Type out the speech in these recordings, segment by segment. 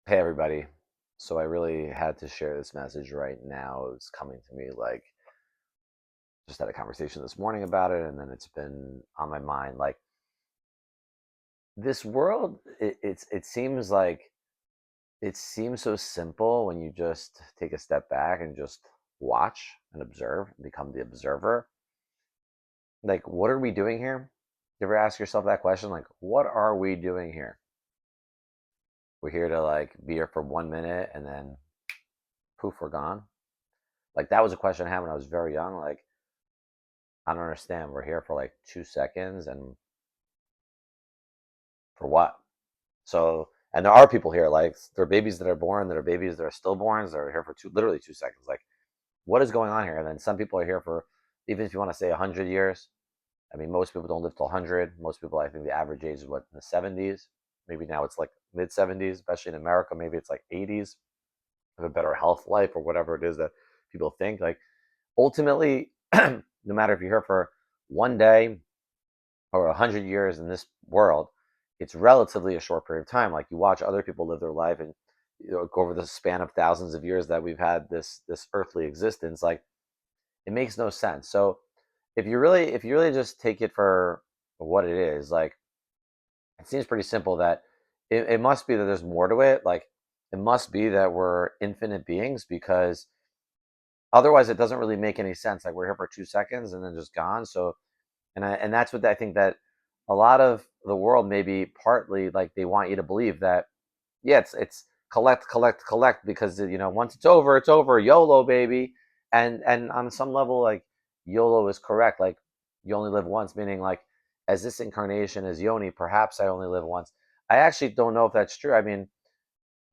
Hey everybody. So I really had to share this message right now. It's coming to me like just had a conversation this morning about it, and then it's been on my mind. Like this world, it seems like it seems so simple when you just take a step back and just watch and observe and become the observer. Like, what are we doing here? You ever ask yourself that question? Like, what are we doing here? We're here to like be here for 1 minute and then poof, we're gone. Like that was a question I had when I was very young. Like, I don't understand. We're here for like 2 seconds and for what? So, and there are people here, like, there are babies that are born, there are babies that are stillborns that are here for literally 2 seconds. Like, what is going on here? And then some people are here for, even if you want to say 100 years. I mean, most people don't live till 100. Most people, I think the average age is what, in the 70s? Maybe now it's like mid 70s, especially in America. Maybe it's like 80s, have a better health life or whatever it is that people think. Like, ultimately, no matter if you're here for 1 day or 100 years in this world, it's relatively a short period of time. Like you watch other people live their life, and go over the span of thousands of years that we've had this earthly existence. Like it makes no sense. So if you really just take it for what it is, like it seems pretty simple that it must be that there's more to it. Like it must be that we're infinite beings because otherwise it doesn't really make any sense. Like we're here for 2 seconds and then just gone. So and that's what I think that a lot of the world maybe partly like they want you to believe that yeah, it's collect, collect, collect because once it's over, YOLO baby. And on some level, like YOLO is correct. Like you only live once, meaning like as this incarnation is Yoni, perhaps I only live once. I actually don't know if that's true. I mean,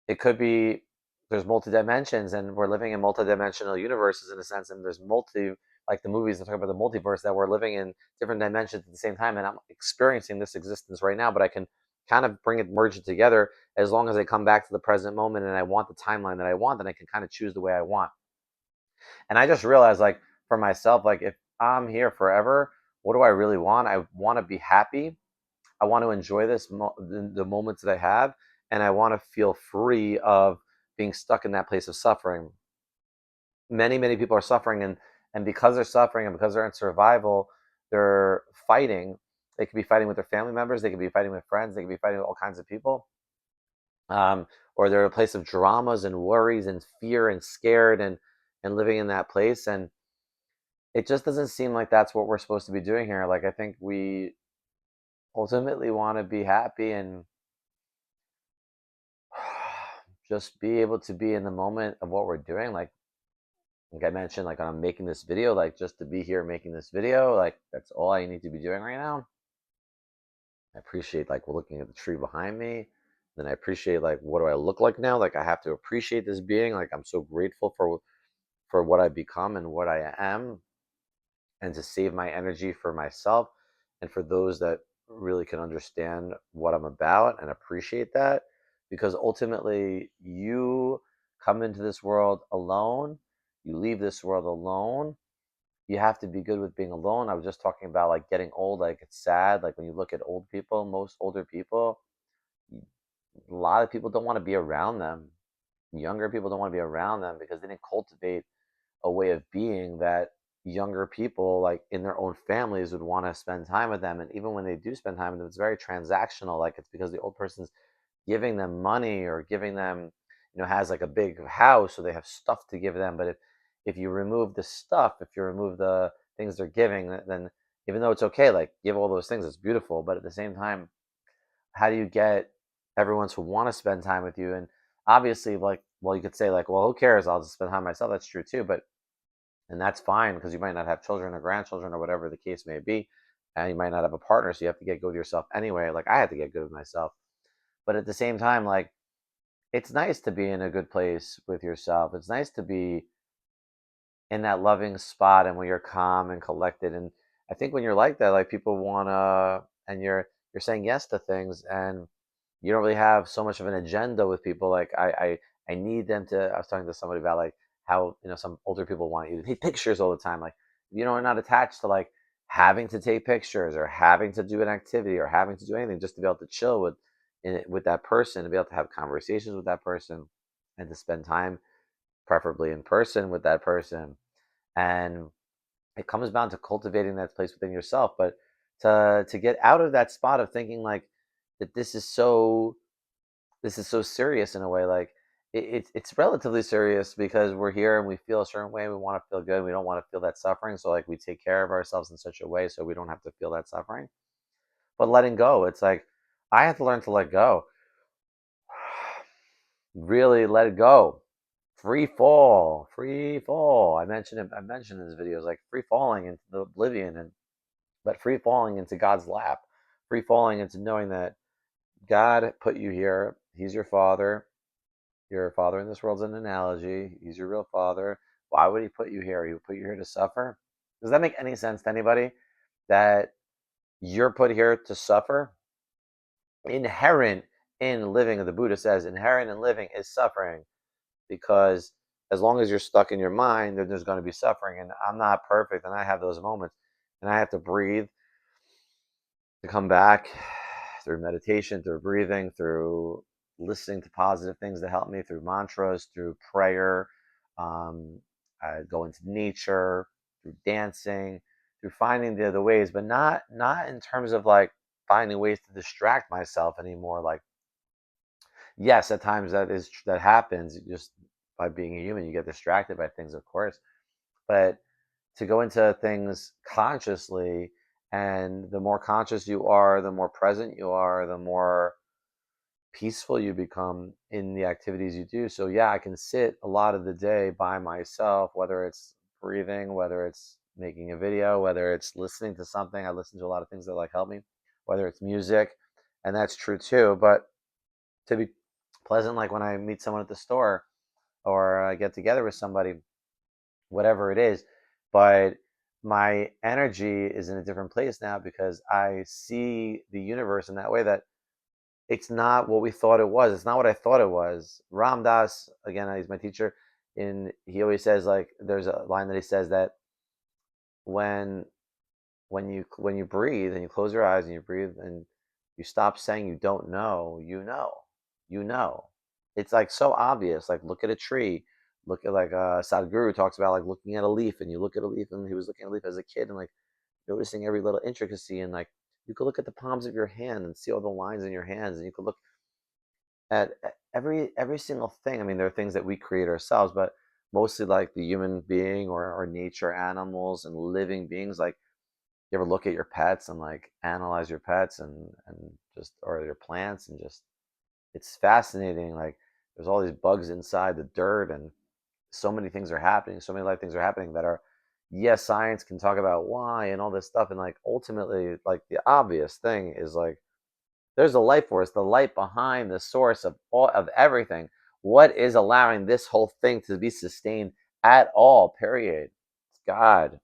it could be there's multi dimensions and we're living in multi-dimensional universes in a sense, and there's multi like the movies that talk about the multiverse, that we're living in different dimensions at the same time, and I'm experiencing this existence right now, but I can kind of bring it, merge it together as long as I come back to the present moment and I want the timeline that I want, then I can kind of choose the way I want. And I just realized, like, for myself, like if I'm here forever, what do I really want? I want to be happy. I want to enjoy the moments that I have, and I want to feel free of being stuck in that place of suffering. Many people are suffering, and because they're suffering and because they're in survival, they're fighting. They could be fighting with their family members. They could be fighting with friends. They could be fighting with all kinds of people. Or they're a place of dramas and worries and fear and scared and living in that place. And it just doesn't seem like that's what we're supposed to be doing here. Like I think we ultimately want to be happy and just be able to be in the moment of what we're doing. Like I mentioned, like I'm making this video, like just to be here making this video, like that's all I need to be doing right now. I appreciate like looking at the tree behind me. Then I appreciate like what do I look like now? Like I have to appreciate this being. Like I'm so grateful for what I've become and what I am, and to save my energy for myself and for those that really can understand what I'm about and appreciate that. Because ultimately, you come into this world alone, you leave this world alone. You have to be good with being alone. I was just talking about like getting old, like it's sad. Like when you look at old people, most older people, a lot of people don't want to be around them. Younger people don't want to be around them because they didn't cultivate a way of being that younger people like in their own families would want to spend time with them. And even when they do spend time with them, it's very transactional. Like it's because the old person's giving them money or giving them, has like a big house, so they have stuff to give them. But if you remove the stuff, if you remove the things they're giving, then even though it's okay, like give all those things, it's beautiful. But at the same time, how do you get everyone to want to spend time with you? And obviously, like, well, you could say like, well, who cares? I'll just spend time myself. That's true too. But and that's fine because you might not have children or grandchildren or whatever the case may be, and you might not have a partner, so you have to get good with yourself anyway. Like I had to get good with myself, but at the same time, like it's nice to be in a good place with yourself. It's nice to be in that loving spot and when you're calm and collected. And I think when you're like that, like people wanna, and you're saying yes to things, and you don't really have so much of an agenda with people. Like I need them to. I was talking to somebody about like how some older people want you to take pictures all the time. Like are not attached to like having to take pictures or having to do an activity or having to do anything, just to be able to chill with with that person, to be able to have conversations with that person, and to spend time, preferably in person, with that person. And it comes down to cultivating that place within yourself, but to get out of that spot of thinking like that this is so serious in a way. Like it's relatively serious because we're here and we feel a certain way. We want to feel good. We don't want to feel that suffering. So like we take care of ourselves in such a way so we don't have to feel that suffering. But letting go, it's like I have to learn to let go. Really let it go. Free fall, free fall. I mentioned it. I mentioned in this video is like free falling into the oblivion, and but free falling into God's lap, free falling into knowing that God put you here. He's your father. Your father in this world's an analogy. He's your real father. Why would he put you here? He would put you here to suffer. Does that make any sense to anybody? That you're put here to suffer? Inherent in living, the Buddha says, inherent in living is suffering, because as long as you're stuck in your mind, then there's going to be suffering. And I'm not perfect, and I have those moments, and I have to breathe to come back through meditation, through breathing, through listening to positive things that help me, through mantras, through prayer. Um, I go into nature, through dancing, through finding the other ways, but not in terms of like finding ways to distract myself anymore. Like, yes, at times that happens just by being a human. You get distracted by things, of course, but to go into things consciously, and the more conscious you are, the more present you are, the more peaceful you become in the activities you do. So yeah, I can sit a lot of the day by myself, whether it's breathing, whether it's making a video, whether it's listening to something. I listen to a lot of things that like help me, whether it's music, and that's true too. But to be pleasant, like when I meet someone at the store or I get together with somebody, whatever it is. But my energy is in a different place now because I see the universe in that way, that it's not what we thought it was. It's not what I thought it was. Ram Dass, again, he's my teacher, and he always says, like, there's a line that he says that when when you breathe and you close your eyes and you breathe and you stop saying you don't know, you know. It's like so obvious. Like look at a tree, look at like Sadhguru talks about like looking at a leaf, and you look at a leaf, and he was looking at a leaf as a kid and like noticing every little intricacy, and like you could look at the palms of your hand and see all the lines in your hands, and you could look at every single thing. I mean, there are things that we create ourselves, but mostly like the human being or nature, animals and living beings. Like you ever look at your pets and like analyze your pets and just or your plants, and just it's fascinating. Like there's all these bugs inside the dirt, and so many things are happening, so many life things are happening that are, yes, science can talk about why and all this stuff, and like ultimately like the obvious thing is like there's a life force, the light behind the source of all of everything. What is allowing this whole thing to be sustained at all, period? It's God.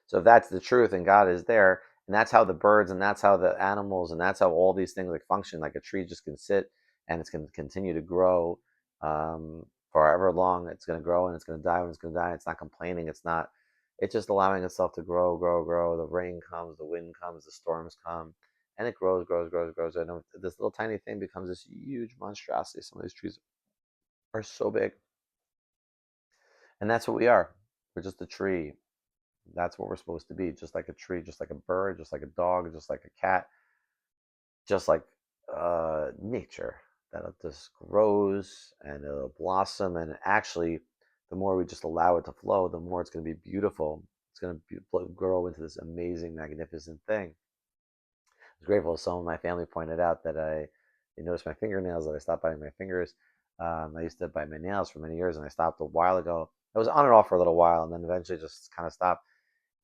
So if that's the truth and God is there, and that's how the birds and that's how the animals and that's how all these things like function, like a tree just can sit and it's going to continue to grow forever long. It's going to grow and it's going to die when it's going to die. It's not complaining. It's just allowing itself to grow, grow, grow. The rain comes, the wind comes, the storms come, and it grows, grows, grows, grows. And this little tiny thing becomes this huge monstrosity. Some of these trees are so big. And that's what we are. We're just a tree. That's what we're supposed to be, just like a tree, just like a bird, just like a dog, just like a cat, just like nature. That it just grows and it'll blossom. And actually, the more we just allow it to flow, the more it's going to be beautiful. It's going to grow into this amazing, magnificent thing. I was grateful. Some of my family pointed out that they noticed my fingernails, that I stopped biting my fingers. I used to bite my nails for many years, and I stopped a while ago. I was on and off for a little while, and then eventually just kind of stopped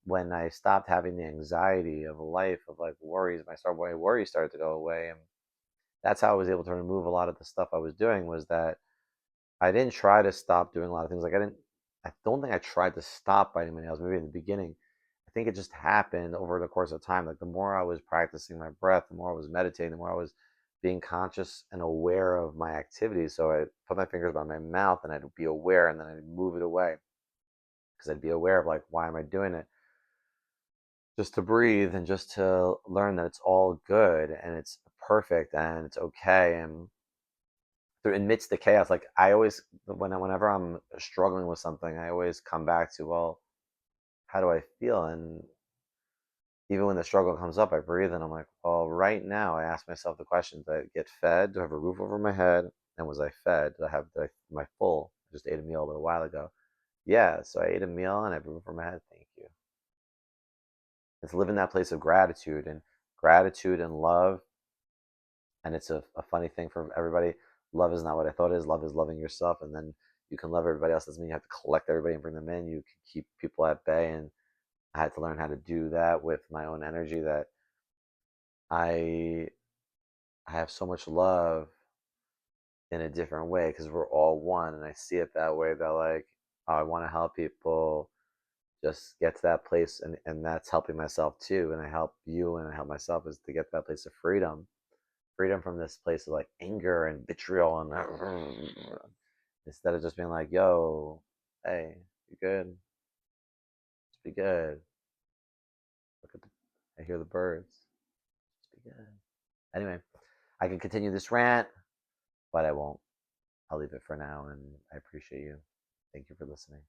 when I stopped having the anxiety of life, of like worries. My worries started to go away, and that's how I was able to remove a lot of the stuff I was doing. Was that I didn't try to stop doing a lot of things. Like I don't think I tried to stop biting my nails. Maybe in the beginning, I think it just happened over the course of time. Like the more I was practicing my breath, the more I was meditating, the more I was being conscious and aware of my activities. So I put my fingers by my mouth and I'd be aware, and then I'd move it away because I'd be aware of like, why am I doing it? just to breathe and just to learn that it's all good and it's perfect and it's okay. And through amidst the chaos, like I always, whenever I'm struggling with something, I always come back to, well, how do I feel? And even when the struggle comes up, I breathe and I'm like, well, right now, I ask myself the question: Did I get fed? Do I have a roof over my head? And was I fed? Am I full? I just ate a meal a little while ago. Yeah, so I ate a meal and I have a roof over my head. Thank you. It's live in that place of gratitude and love. And it's a funny thing for everybody. Love is not what I thought it is. Love is loving yourself, and then you can love everybody else. Doesn't mean you have to collect everybody and bring them in. You can keep people at bay, and I had to learn how to do that with my own energy. That I I have so much love in a different way because we're all one, and I see it that way. That like, oh, I want to help people just get to that place, and that's helping myself too. And I help you, and I help myself is to get to that place of freedom from this place of like anger and vitriol and instead of just being like, yo, hey, you good? Just be good. Look at the, I hear the birds. Just be good. Anyway, I can continue this rant, but I won't. I'll leave it for now, and I appreciate you. Thank you for listening.